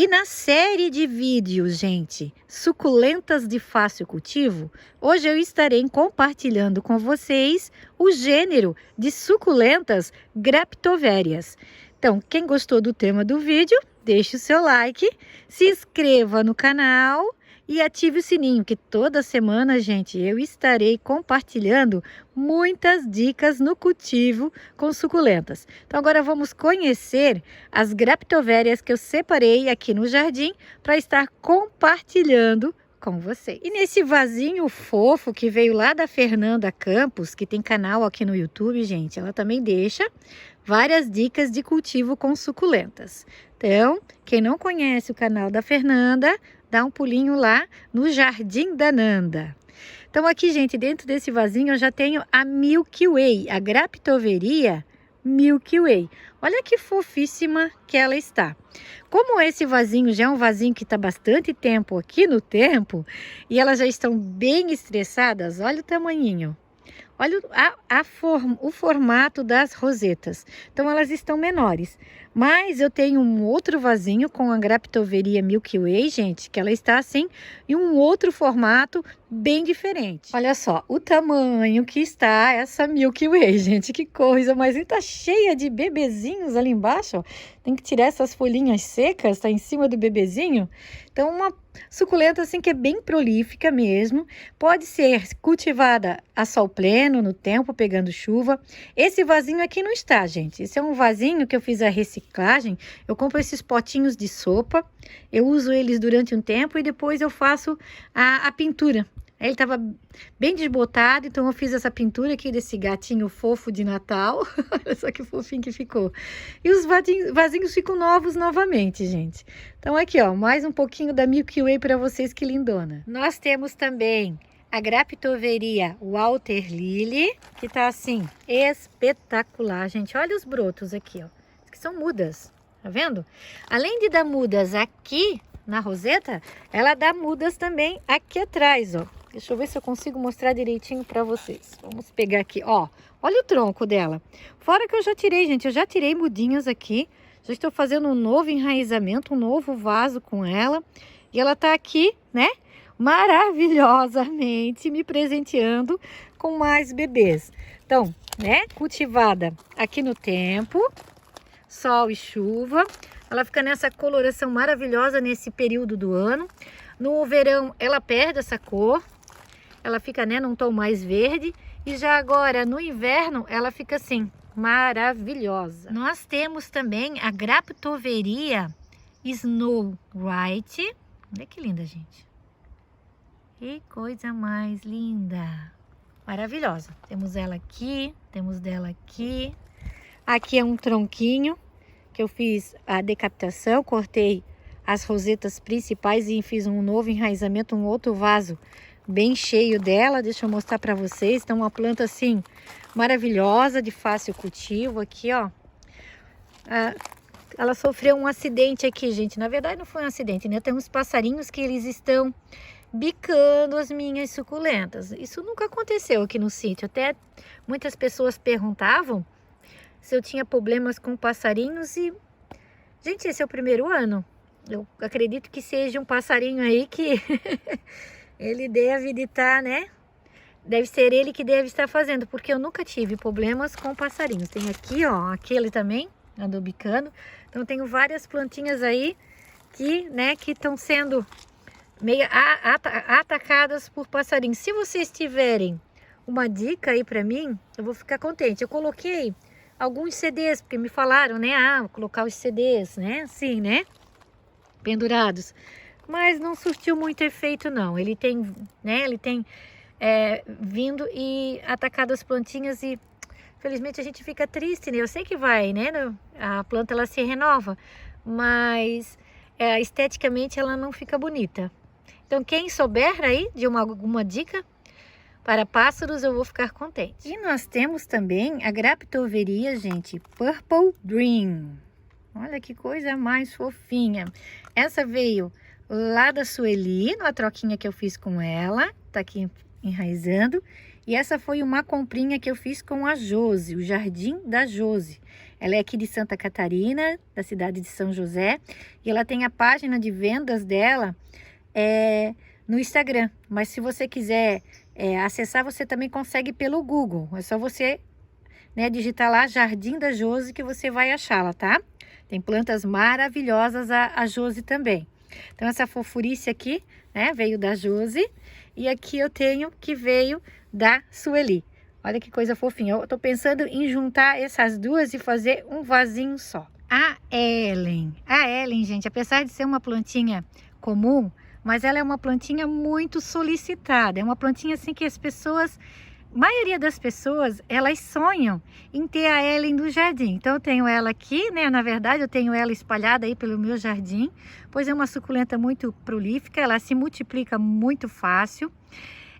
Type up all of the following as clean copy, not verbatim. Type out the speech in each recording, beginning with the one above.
E na série de vídeos, gente, suculentas de fácil cultivo, hoje eu estarei compartilhando com vocês o gênero de suculentas graptovérias. Então, quem gostou do tema do vídeo, deixe o seu like, se inscreva no canal e ative o sininho, que toda semana, gente, eu estarei compartilhando muitas dicas no cultivo com suculentas. Então agora vamos conhecer as graptovérias que eu separei aqui no jardim para estar compartilhando com vocês. E nesse vasinho fofo que veio lá da Fernanda Campos, que tem canal aqui no YouTube, gente, ela também deixa várias dicas de cultivo com suculentas. Então, quem não conhece o canal da Fernanda, dá um pulinho lá no Jardim da Nanda. Então aqui, gente, dentro desse vasinho eu já tenho a Milky Way, a graptoveria Milky Way. Olha que fofíssima que ela está. Como esse vasinho já é um vasinho que está bastante tempo aqui no tempo, e elas já estão bem estressadas, olha o tamanhinho. Olha o formato das rosetas. Então, elas estão menores. Mas eu tenho um outro vasinho com a graptoveria Milky Way, gente, que ela está assim, em um outro formato bem diferente. Olha só o tamanho que está essa Milky Way, gente, que coisa. Mas está cheia de bebezinhos ali embaixo, ó. Tem que tirar essas folhinhas secas, está em cima do bebezinho. Então, uma suculenta assim que é bem prolífica mesmo, pode ser cultivada a sol pleno, no tempo, pegando chuva. Esse vasinho aqui não está, gente. Esse é um vasinho que eu fiz a reciclagem. Eu compro esses potinhos de sopa, eu uso eles durante um tempo e depois eu faço a pintura. Ele estava bem desbotado, então eu fiz essa pintura aqui desse gatinho fofo de Natal. Olha só que fofinho que ficou. E os vasinhos ficam novos novamente, gente. Então aqui, ó, mais um pouquinho da Milky Way para vocês, que lindona. Nós temos também a graptoveria Walter Lily, que tá assim, espetacular, gente. Olha os brotos aqui, ó, que são mudas, tá vendo? Além de dar mudas aqui na roseta, ela dá mudas também aqui atrás, ó. Deixa eu ver se eu consigo mostrar direitinho para vocês. Vamos pegar aqui, ó. Olha o tronco dela. Fora que eu já tirei, gente, eu já tirei mudinhas aqui. Já estou fazendo um novo enraizamento, um novo vaso com ela. E ela tá aqui, né, maravilhosamente me presenteando com mais bebês. Então, né, cultivada aqui no tempo, sol e chuva. Ela fica nessa coloração maravilhosa nesse período do ano. No verão ela perde essa cor, ela fica, né, num tom mais verde. E já agora no inverno ela fica assim, maravilhosa. Nós temos também a graptoveria Snow White. Olha que linda, gente. Que coisa mais linda. Maravilhosa. Temos ela aqui, temos dela aqui. Aqui é um tronquinho que eu fiz a decapitação, cortei as rosetas principais e fiz um novo enraizamento, um outro vaso bem cheio dela. Deixa eu mostrar para vocês. Então, uma planta assim maravilhosa, de fácil cultivo. Aqui, ó, ela sofreu um acidente aqui, gente. Na verdade não foi um acidente, né? Tem uns passarinhos que eles estão bicando as minhas suculentas. Isso nunca aconteceu aqui no sítio. Até muitas pessoas perguntavam se eu tinha problemas com passarinhos e, gente, esse é o primeiro ano. Eu acredito que seja um passarinho aí que ele deve estar, né? Deve ser ele que deve estar fazendo, porque eu nunca tive problemas com passarinhos. Tem aqui, ó, aquele também andou bicando. Então, tenho várias plantinhas aí que, né, que estão sendo meio atacadas por passarinhos. Se vocês tiverem uma dica aí para mim, eu vou ficar contente. Eu coloquei alguns CDs, porque me falaram, né, colocar os CDs, né, assim, né, pendurados. Mas não surtiu muito efeito, não. Ele tem, né, vindo e atacado as plantinhas e, felizmente, a gente fica triste, né? Eu sei que vai, né, a planta, ela se renova, mas esteticamente ela não fica bonita. Então, quem souber aí de alguma dica para pássaros, eu vou ficar contente. E nós temos também a graptoveria, gente, Purple Dream. Olha que coisa mais fofinha. Essa veio lá da Sueli, numa troquinha que eu fiz com ela. Tá aqui enraizando. E essa foi uma comprinha que eu fiz com a Josi, o Jardim da Josi. Ela é aqui de Santa Catarina, da cidade de São José. E ela tem a página de vendas dela no Instagram. Mas se você quiser acessar, você também consegue pelo Google. É só você digitar lá Jardim da Josi que você vai achá-la, tá? Tem plantas maravilhosas a Josi também. Então essa fofurice aqui, veio da Josi. E aqui eu tenho que veio da Sueli. Olha que coisa fofinha. Eu tô pensando em juntar essas duas e fazer um vasinho só. A Ellen, gente, apesar de ser uma plantinha comum, mas ela é uma plantinha muito solicitada. É uma plantinha assim que maioria das pessoas, elas sonham em ter a Ellen do jardim. Então eu tenho ela aqui, na verdade eu tenho ela espalhada aí pelo meu jardim, pois é uma suculenta muito prolífica, ela se multiplica muito fácil.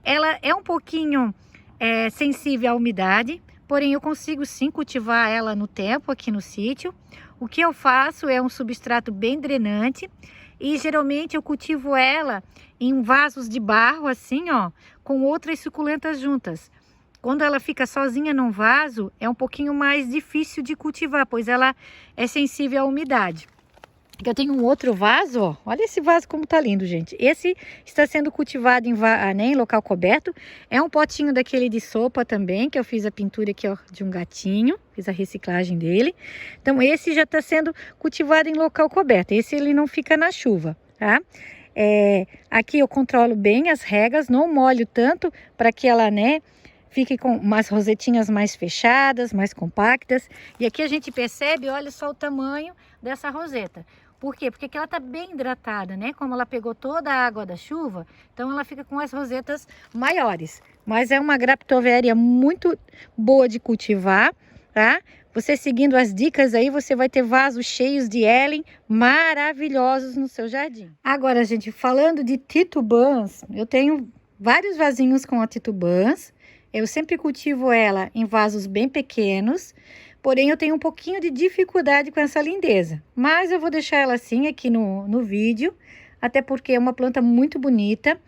Ela é um pouquinho sensível à umidade, porém eu consigo sim cultivar ela no tempo aqui no sítio. O que eu faço é um substrato bem drenante e geralmente eu cultivo ela em vasos de barro assim, ó, com outras suculentas juntas. Quando ela fica sozinha num vaso, é um pouquinho mais difícil de cultivar, pois ela é sensível à umidade. Eu tenho um outro vaso, ó. Olha esse vaso como tá lindo, gente. Esse está sendo cultivado em local coberto. É um potinho daquele de sopa também, que eu fiz a pintura aqui, ó, de um gatinho. Fiz a reciclagem dele. Então esse já está sendo cultivado em local coberto. Esse ele não fica na chuva, tá? Aqui eu controlo bem as regas, não molho tanto para que ela, fique com umas rosetinhas mais fechadas, mais compactas. E aqui a gente percebe, olha só o tamanho dessa roseta. Por quê? Porque aqui ela está bem hidratada, Como ela pegou toda a água da chuva, então ela fica com as rosetas maiores. Mas é uma Graptoveria muito boa de cultivar, tá? Você seguindo as dicas aí, você vai ter vasos cheios de Ellen maravilhosos no seu jardim. Agora, gente, falando de titubãs, eu tenho vários vasinhos com a titubãs. Eu sempre cultivo ela em vasos bem pequenos, porém eu tenho um pouquinho de dificuldade com essa lindeza. Mas eu vou deixar ela assim aqui no vídeo, até porque é uma planta muito bonita.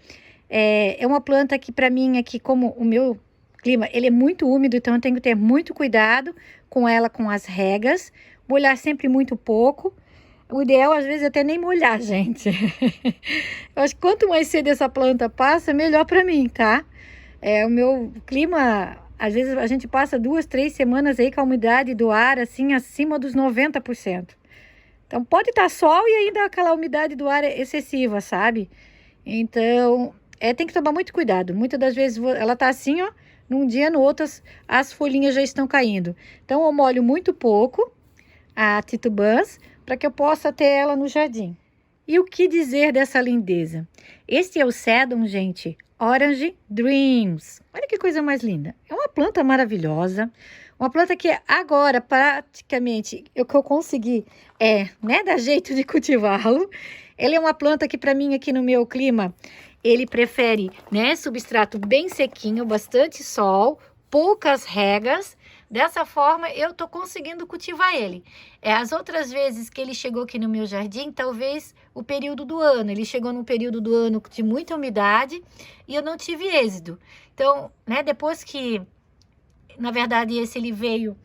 É uma planta que para mim aqui, como o meu clima, ele é muito úmido, então eu tenho que ter muito cuidado com ela, com as regas. Molhar sempre muito pouco. O ideal, às vezes, é até nem molhar, gente. Eu acho que quanto mais cedo essa planta passa, melhor para mim, tá? O meu clima, às vezes a gente passa 2, 3 semanas aí com a umidade do ar, assim, acima dos 90%. Então, pode estar sol e ainda aquela umidade do ar é excessiva, sabe? Então, tem que tomar muito cuidado. Muitas das vezes ela tá assim, ó, num dia, no outro, as folhinhas já estão caindo. Então, eu molho muito pouco a titubãs para que eu possa ter ela no jardim. E o que dizer dessa lindeza? Este é o Sedum, gente, Orange Dreams. Olha que coisa mais linda. É uma planta maravilhosa. Uma planta que agora, praticamente, o que eu consegui dar jeito de cultivá-lo. Ele é uma planta que, para mim, aqui no meu clima, ele prefere, substrato bem sequinho, bastante sol, poucas regas. Dessa forma, eu tô conseguindo cultivar ele. As outras vezes que ele chegou aqui no meu jardim, talvez o período do ano. Ele chegou num período do ano de muita umidade e eu não tive êxito. Então, depois que, na verdade, ele veio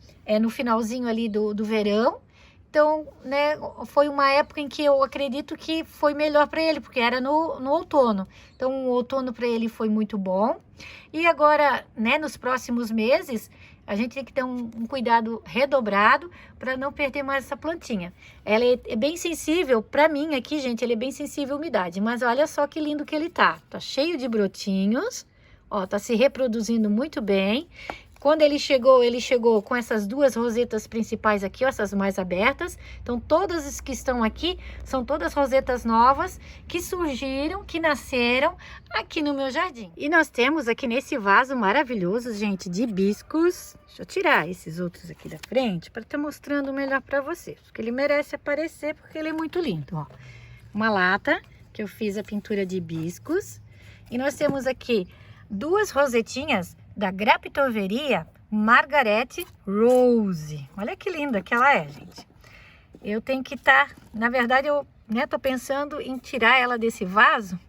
no finalzinho ali do verão. Então, foi uma época em que eu acredito que foi melhor para ele, porque era no outono. Então, o outono para ele foi muito bom. E agora, nos próximos meses, a gente tem que ter um cuidado redobrado para não perder mais essa plantinha. Ela é bem sensível, para mim aqui, gente, ele é bem sensível à umidade. Mas olha só que lindo que ele tá. Tá cheio de brotinhos, ó, tá se reproduzindo muito bem. Quando ele chegou com essas duas rosetas principais aqui, ó, essas mais abertas. Então, todas as que estão aqui são todas rosetas novas que surgiram, que nasceram aqui no meu jardim. E nós temos aqui nesse vaso maravilhoso, gente, de hibiscus. Deixa eu tirar esses outros aqui da frente para estar mostrando melhor para vocês. Porque ele merece aparecer, porque ele é muito lindo, ó. Uma lata que eu fiz a pintura de hibiscus. E nós temos aqui duas rosetinhas da Graptoveria Margaret Rose. Olha que linda que ela é, gente. Eu tenho que na verdade, eu tô pensando em tirar ela desse vaso,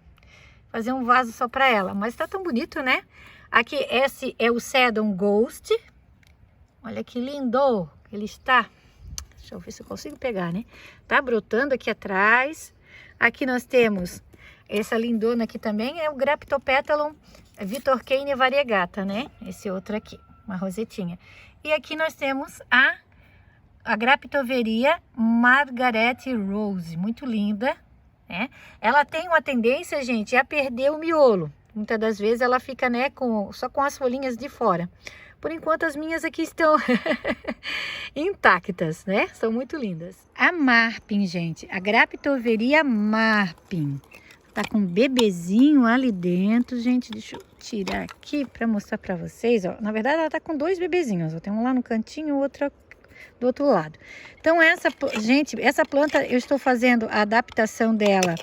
fazer um vaso só para ela, mas tá tão bonito, né? Aqui, esse é o Sedum Ghost. Olha que lindo que ele está. Deixa eu ver se eu consigo pegar, né? Tá brotando aqui atrás. Aqui nós temos essa lindona aqui também, é o Graptopétalon Vitorkane variegata, né? Esse outro aqui, uma rosetinha. E aqui nós temos a Graptoveria Margaret Rose, muito linda, né? Ela tem uma tendência, gente, a perder o miolo. Muitas das vezes ela fica, né, só com as folhinhas de fora. Por enquanto as minhas aqui estão intactas, né? São muito lindas. A Marpin, gente, a Graptoveria Marpin. Tá com um bebezinho ali dentro, gente. Deixa eu tirar aqui para mostrar para vocês, ó. Na verdade ela tá com 2 bebezinhos, ó. Tem um lá no cantinho, o outro do outro lado. Então gente, essa planta eu estou fazendo a adaptação dela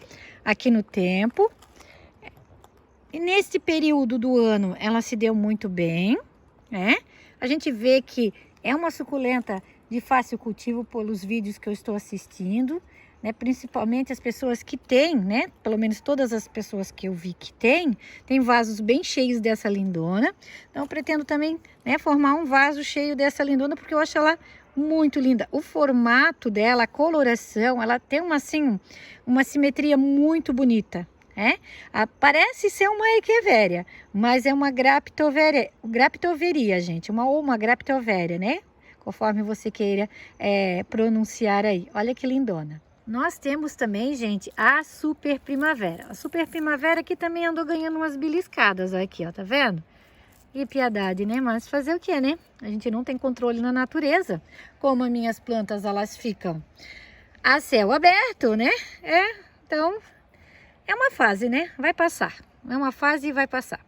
aqui no tempo. E nesse período do ano ela se deu muito bem, né? A gente vê que é uma suculenta de fácil cultivo pelos vídeos que eu estou assistindo, né? Principalmente as pessoas que têm, né? Pelo menos todas as pessoas que eu vi que tem vasos bem cheios dessa lindona. Então eu pretendo também, né, formar um vaso cheio dessa lindona, porque eu acho ela muito linda. O formato dela, a coloração, ela tem uma simetria muito bonita. Parece ser uma echeveria, mas é uma graptoveria, gente, uma graptoveria, né? Conforme você queira pronunciar aí. Olha que lindona. Nós temos também, gente, a Super Primavera. A Super Primavera aqui também andou ganhando umas beliscadas, aqui, ó, tá vendo? E piedade, né? Mas fazer o que, né? A gente não tem controle na natureza. Como as minhas plantas, elas ficam a céu aberto, né? Então... é uma fase, né? Vai passar. É uma fase e vai passar.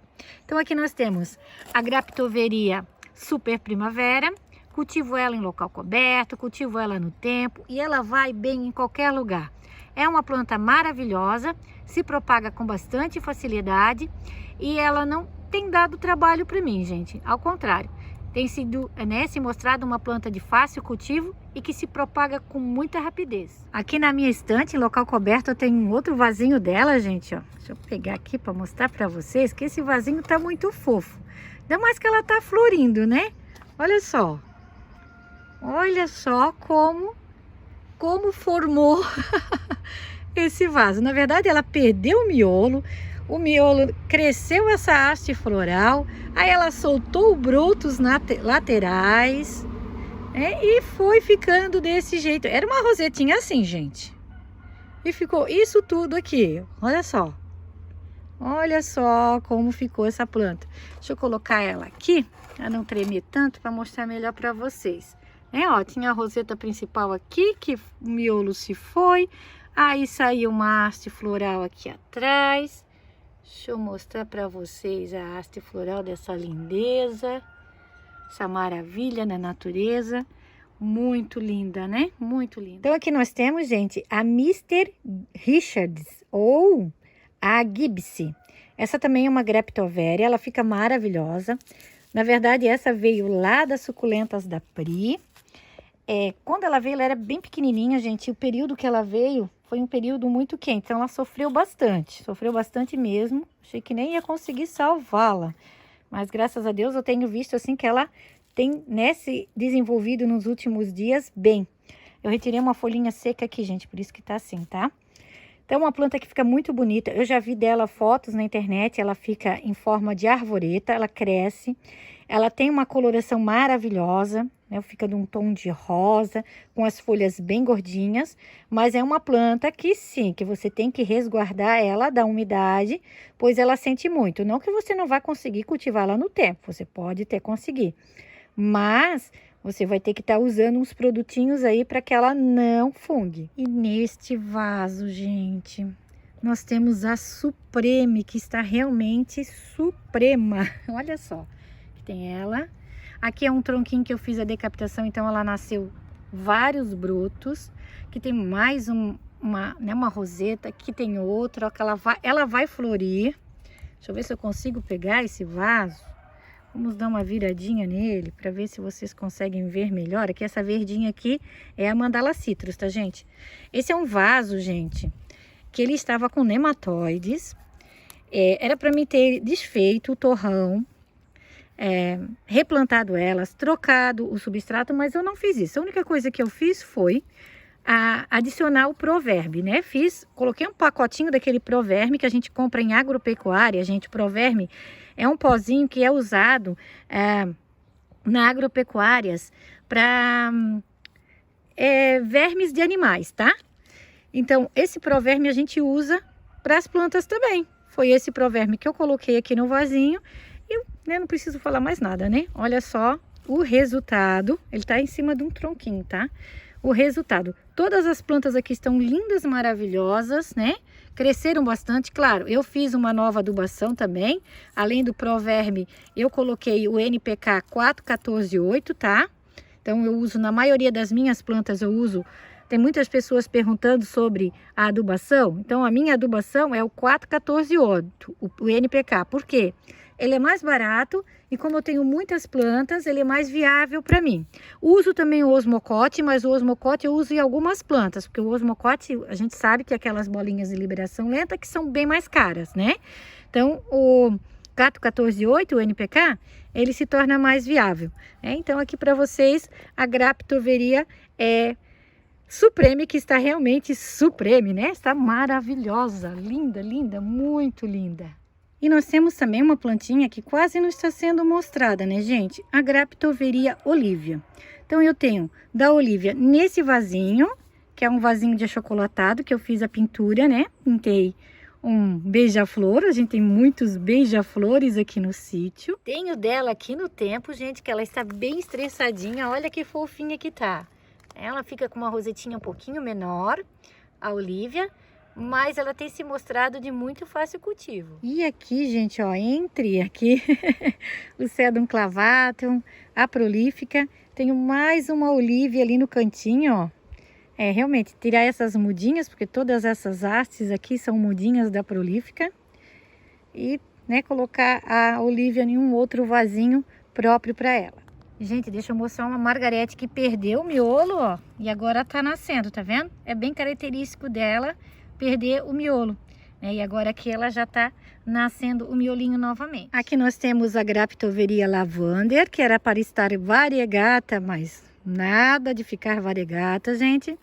Então aqui nós temos a Graptoveria Super Primavera. Cultivo ela em local coberto, cultivo ela no tempo e ela vai bem em qualquer lugar. É uma planta maravilhosa, se propaga com bastante facilidade e ela não tem dado trabalho para mim, gente. Ao contrário, tem sido, né, se mostrado uma planta de fácil cultivo e que se propaga com muita rapidez. Aqui na minha estante, em local coberto, eu tenho um outro vasinho dela, gente, ó. Deixa eu pegar aqui para mostrar para vocês que esse vasinho tá muito fofo. Ainda mais que ela tá florindo, né? Olha só. Olha só como formou esse vaso. Na verdade, ela perdeu o miolo cresceu essa haste floral, aí ela soltou brotos laterais, e foi ficando desse jeito. Era uma rosetinha assim, gente. E ficou isso tudo aqui, olha só. Olha só como ficou essa planta. Deixa eu colocar ela aqui, para não tremer tanto, para mostrar melhor para vocês. Ó, tinha a roseta principal aqui, que o miolo se foi. Aí saiu uma haste floral aqui atrás. Deixa eu mostrar para vocês a haste floral dessa lindeza. Essa maravilha da natureza. Muito linda, né? Muito linda. Então aqui nós temos, gente, a Mr. Richards ou a Gibbsy. Essa também é uma Graptoveria, ela fica maravilhosa. Na verdade, essa veio lá das suculentas da Pri. Quando ela veio, ela era bem pequenininha, gente. E o período que ela veio foi um período muito quente, então ela sofreu bastante mesmo. Achei que nem ia conseguir salvá-la. Mas graças a Deus eu tenho visto assim que ela tem, né, se desenvolvido nos últimos dias bem. Eu retirei uma folhinha seca aqui, gente, por isso que tá assim, tá? Então, uma planta que fica muito bonita. Eu já vi dela fotos na internet, ela fica em forma de arvoreta, ela cresce. Ela tem uma coloração maravilhosa, né? Fica de um tom de rosa, com as folhas bem gordinhas. Mas é uma planta que sim, que você tem que resguardar ela da umidade, pois ela sente muito. Não que você não vai conseguir cultivá-la no tempo, você pode até conseguir. Mas você vai ter que estar usando uns produtinhos aí para que ela não fungue. E neste vaso, gente, nós temos a Supreme, que está realmente suprema. Olha só, tem ela. Aqui é um tronquinho que eu fiz a decapitação, então ela nasceu vários brotos. Aqui tem mais uma roseta, aqui tem outra, ó, que ela vai florir. Deixa eu ver se eu consigo pegar esse vaso. Vamos dar uma viradinha nele para ver se vocês conseguem ver melhor. Aqui essa verdinha aqui é a Mandala Citrus, tá, gente? Esse é um vaso, gente, que ele estava com nematóides. Era para mim ter desfeito o torrão. replantado elas, trocado o substrato, mas eu não fiz isso. A única coisa que eu fiz foi adicionar o Proverb, né? Coloquei um pacotinho daquele Proverb que a gente compra em agropecuária, gente. O Proverb é um pozinho que é usado na agropecuárias para vermes de animais, tá? Então, esse Proverb a gente usa para as plantas também. Foi esse Proverb que eu coloquei aqui no vasinho e não preciso falar mais nada, né? Olha só o resultado. Ele tá em cima de um tronquinho, tá? O resultado. Todas as plantas aqui estão lindas, maravilhosas, né? Cresceram bastante. Claro, eu fiz uma nova adubação também. Além do Proverb, eu coloquei o NPK 414-8, tá? Então, eu uso, na maioria das minhas plantas, eu uso... Tem muitas pessoas perguntando sobre a adubação. Então, a minha adubação é o 414-8, o NPK. Por quê? Ele é mais barato e como eu tenho muitas plantas, ele é mais viável para mim. Uso também o osmocote, mas o osmocote eu uso em algumas plantas, porque o osmocote, a gente sabe que é aquelas bolinhas de liberação lenta que são bem mais caras, né? Então, o 414-8, o NPK, ele se torna mais viável. Então, aqui para vocês, a Graptoveria Supreme, que está realmente supreme, né? Está maravilhosa, linda, linda, muito linda. E nós temos também uma plantinha que quase não está sendo mostrada, né, gente? A Graptoveria Olivia. Então, eu tenho da Olivia nesse vasinho, que é um vasinho de achocolatado, que eu fiz a pintura, né? Pintei um beija-flor, a gente tem muitos beija-flores aqui no sítio. Tenho dela aqui no tempo, gente, que ela está bem estressadinha, olha que fofinha que tá. Ela fica com uma rosetinha um pouquinho menor, a Olivia, mas ela tem se mostrado de muito fácil cultivo. E aqui, gente, ó, entre aqui o Sedum clavatum, a prolífica, tenho mais uma Olivia ali no cantinho, ó. Realmente, tirar essas mudinhas, porque todas essas hastes aqui são mudinhas da prolífica. E, né, colocar a Olivia em um outro vasinho próprio para ela. Gente, deixa eu mostrar uma margarete que perdeu o miolo, ó, e agora tá nascendo, tá vendo? É bem característico dela perder o miolo, né? E agora aqui ela já tá nascendo o miolinho novamente. Aqui nós temos a Graptoveria Lavander, que era para estar variegata, mas nada de ficar variegata, gente.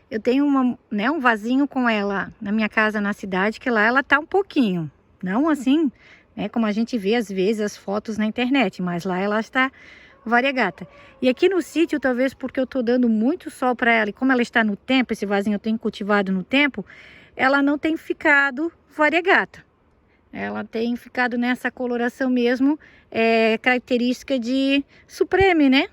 Eu tenho um vasinho com ela na minha casa na cidade, que lá ela tá um pouquinho, não assim, né, como a gente vê às vezes as fotos na internet, mas lá ela está variegata. E aqui no sítio, talvez porque eu tô dando muito sol para ela, e como ela está no tempo, esse vasinho eu tenho cultivado no tempo, ela não tem ficado variegata. Ela tem ficado nessa coloração mesmo, característica de Supreme, né?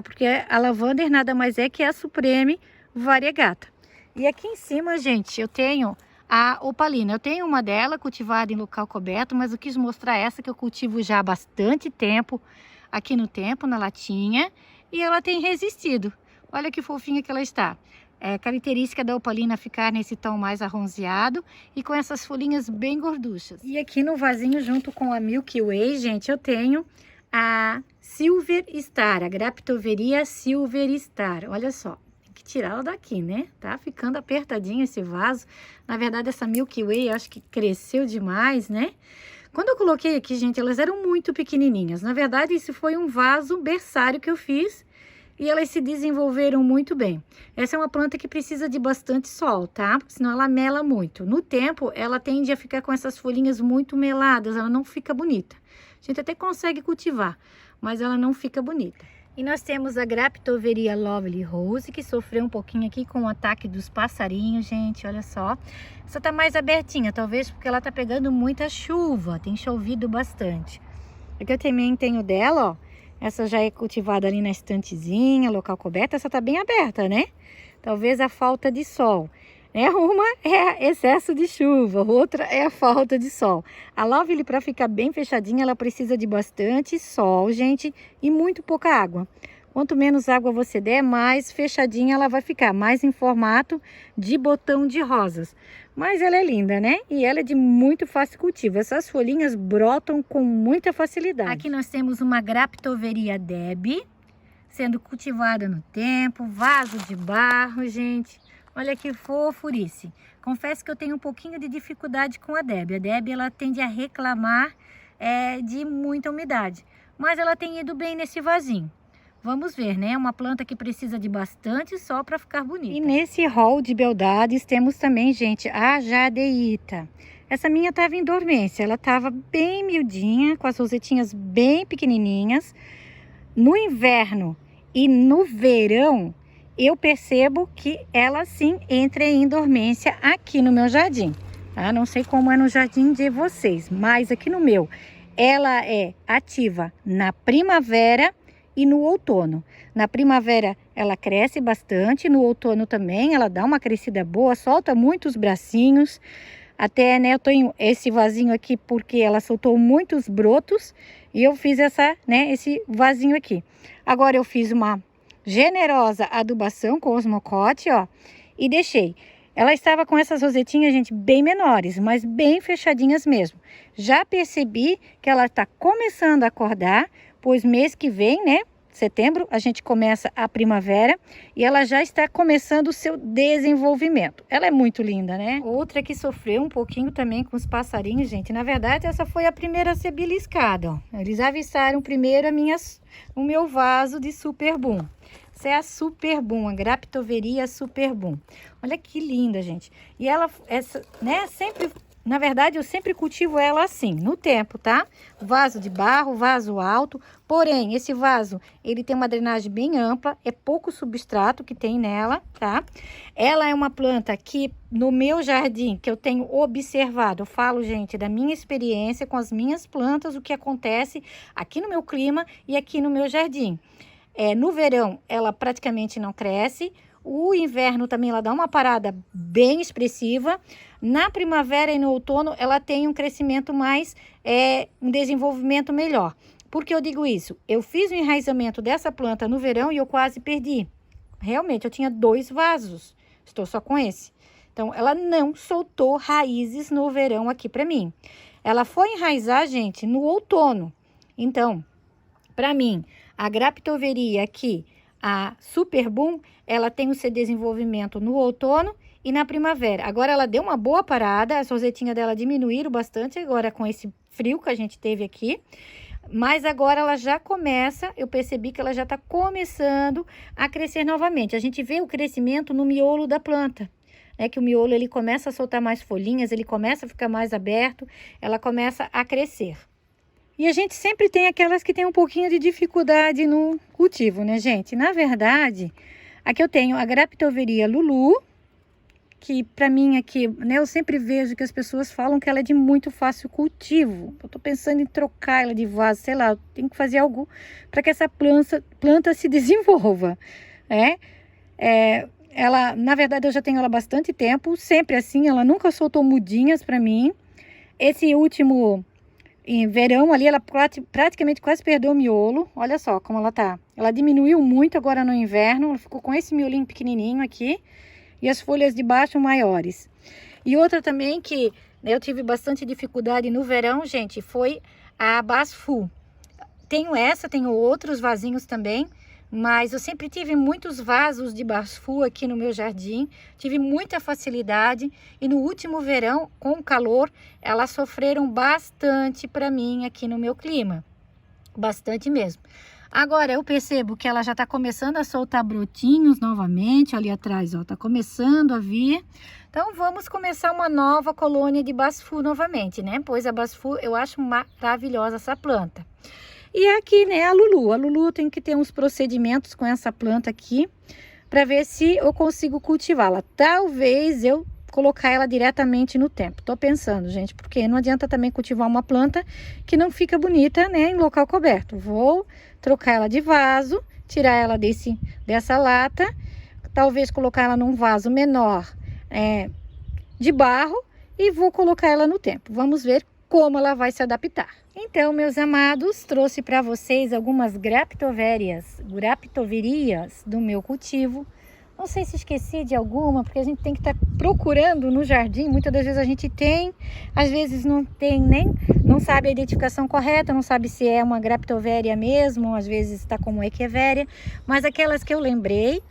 Porque a Lavander nada mais é que a Supreme variegata. E aqui em cima, gente, eu tenho a Opalina. Eu tenho uma dela cultivada em local coberto, mas eu quis mostrar essa que eu cultivo já há bastante tempo, aqui no tempo, na latinha, e ela tem resistido. Olha que fofinha que ela está. É característica da Opalina ficar nesse tom mais arronzeado e com essas folhinhas bem gorduchas. E aqui no vasinho, junto com a Milky Way, gente, eu tenho a Silver Star, a Graptoveria Silver Star. Olha só, tem que tirar ela daqui, né? Tá ficando apertadinho esse vaso. Na verdade, essa Milky Way, eu acho que cresceu demais, né? Quando eu coloquei aqui, gente, elas eram muito pequenininhas. Na verdade, isso foi um vaso berçário que eu fiz e elas se desenvolveram muito bem. Essa é uma planta que precisa de bastante sol, tá? Porque senão ela mela muito. No tempo, ela tende a ficar com essas folhinhas muito meladas, ela não fica bonita. A gente até consegue cultivar, mas ela não fica bonita. E nós temos a Graptoveria Lovely Rose, que sofreu um pouquinho aqui com o ataque dos passarinhos, gente, olha só. Essa tá mais abertinha, talvez porque ela tá pegando muita chuva, tem chovido bastante. Aqui eu também tenho dela, ó, essa já é cultivada ali na estantezinha, local coberto, essa tá bem aberta, né? Talvez a falta de sol. Uma é excesso de chuva, outra é a falta de sol. A Lovely, para ficar bem fechadinha, ela precisa de bastante sol, gente, e muito pouca água. Quanto menos água você der, mais fechadinha ela vai ficar, mais em formato de botão de rosas. Mas ela é linda, né? E ela é de muito fácil cultivo. Essas folhinhas brotam com muita facilidade. Aqui nós temos uma Graptoveria Debbie, sendo cultivada no tempo, vaso de barro, gente. Olha que fofurice. Confesso que eu tenho um pouquinho de dificuldade com a Debbie. A Debbie, ela tende a reclamar de muita umidade. mas ela tem ido bem nesse vasinho. Vamos ver, né? Uma planta que precisa de bastante sol para ficar bonita. E nesse hall de beldades temos também, gente, a jadeíta. Essa minha estava em dormência, ela estava bem miudinha, com as rosetinhas bem pequenininhas. No inverno e no verão, eu percebo que ela sim entra em dormência aqui no meu jardim. Tá? Não sei como é no jardim de vocês, mas aqui no meu, ela é ativa na primavera e no outono. Na primavera ela cresce bastante, no outono também ela dá uma crescida boa, solta muitos bracinhos. Até, né, eu tenho esse vasinho aqui porque ela soltou muitos brotos e eu fiz esse vasinho aqui. Agora eu fiz uma generosa adubação com osmocote, ó, e deixei. Ela estava com essas rosetinhas, gente, bem menores, mas bem fechadinhas mesmo. Já percebi que ela está começando a acordar, pois mês que vem, né, setembro, a gente começa a primavera e ela já está começando o seu desenvolvimento. Ela é muito linda, né? Outra que sofreu um pouquinho também com os passarinhos, gente. Na verdade, essa foi a primeira a ser beliscada, ó. Eles avistaram primeiro o meu vaso de Super Boom. Essa é a Super Boom, a Graptoveria Super Boom. Olha que linda, gente. E ela, sempre... Na verdade, eu sempre cultivo ela assim, no tempo, tá? Vaso de barro, vaso alto. Porém, esse vaso, ele tem uma drenagem bem ampla. É pouco substrato que tem nela, tá? Ela é uma planta que, no meu jardim, que eu tenho observado. Eu falo, gente, da minha experiência com as minhas plantas, o que acontece aqui no meu clima e aqui no meu jardim. No verão, ela praticamente não cresce. O inverno também ela dá uma parada bem expressiva. Na primavera e no outono ela tem um crescimento mais, um desenvolvimento melhor. Por que eu digo isso? Eu fiz o enraizamento dessa planta no verão e eu quase perdi. Realmente, eu tinha 2 vasos. Estou só com esse. Então, ela não soltou raízes no verão aqui para mim. Ela foi enraizar, gente, no outono. Então, para mim, a Graptoveria aqui, a Super Boom, ela tem o seu desenvolvimento no outono e na primavera. Agora ela deu uma boa parada, as rosetinhas dela diminuíram bastante agora com esse frio que a gente teve aqui. Mas agora ela já começa, eu percebi que ela já está começando a crescer novamente. A gente vê o crescimento no miolo da planta, né? Que o miolo ele começa a soltar mais folhinhas, ele começa a ficar mais aberto, ela começa a crescer. E a gente sempre tem aquelas que tem um pouquinho de dificuldade no cultivo, né, gente? Na verdade, aqui eu tenho a Graptoveria Lulu, que para mim aqui, né, eu sempre vejo que as pessoas falam que ela é de muito fácil cultivo. Eu tô pensando em trocar ela de vaso, sei lá, tem que fazer algo para que essa planta se desenvolva, né? Ela, na verdade, eu já tenho ela há bastante tempo, sempre assim, ela nunca soltou mudinhas para mim. Esse último... Em verão ali, ela praticamente quase perdeu o miolo. Olha só como ela tá. Ela diminuiu muito agora no inverno. Ela ficou com esse miolinho pequenininho aqui. E as folhas de baixo maiores. E outra também que eu tive bastante dificuldade no verão, gente, foi a Basfu. Tenho outros vasinhos também. Mas eu sempre tive muitos vasos de Basfu aqui no meu jardim, tive muita facilidade e no último verão, com o calor, elas sofreram bastante para mim aqui no meu clima, bastante mesmo. Agora eu percebo que ela já está começando a soltar brotinhos novamente, ali atrás, ó, tá começando a vir. Então vamos começar uma nova colônia de Basfu novamente, né? Pois a Basfu eu acho maravilhosa essa planta. E aqui, né, a Lulu tem que ter uns procedimentos com essa planta aqui, para ver se eu consigo cultivá-la. Talvez eu colocar ela diretamente no tempo. Tô pensando, gente, porque não adianta também cultivar uma planta que não fica bonita, né, em local coberto. Vou trocar ela de vaso, tirar ela dessa lata, talvez colocar ela num vaso menor, de barro, e vou colocar ela no tempo. Vamos ver como ela vai se adaptar. Então, meus amados, trouxe para vocês algumas graptoverias do meu cultivo. Não sei se esqueci de alguma, porque a gente tem que estar procurando no jardim. Muitas das vezes a gente tem, às vezes não tem não sabe a identificação correta, não sabe se é uma graptoveria mesmo, às vezes está como echeveria. Mas aquelas que eu lembrei,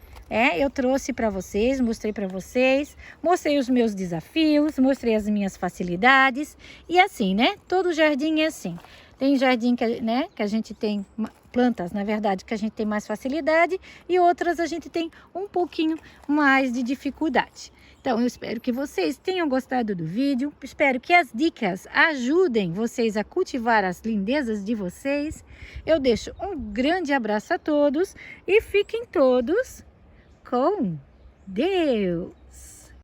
eu trouxe para vocês, mostrei para vocês, mostrei os meus desafios, mostrei as minhas facilidades e assim, né? Todo jardim é assim. Tem jardim que, né, que a gente tem plantas, na verdade, que a gente tem mais facilidade e outras a gente tem um pouquinho mais de dificuldade. Então, eu espero que vocês tenham gostado do vídeo, espero que as dicas ajudem vocês a cultivar as lindezas de vocês. Eu deixo um grande abraço a todos e fiquem todos com Deus!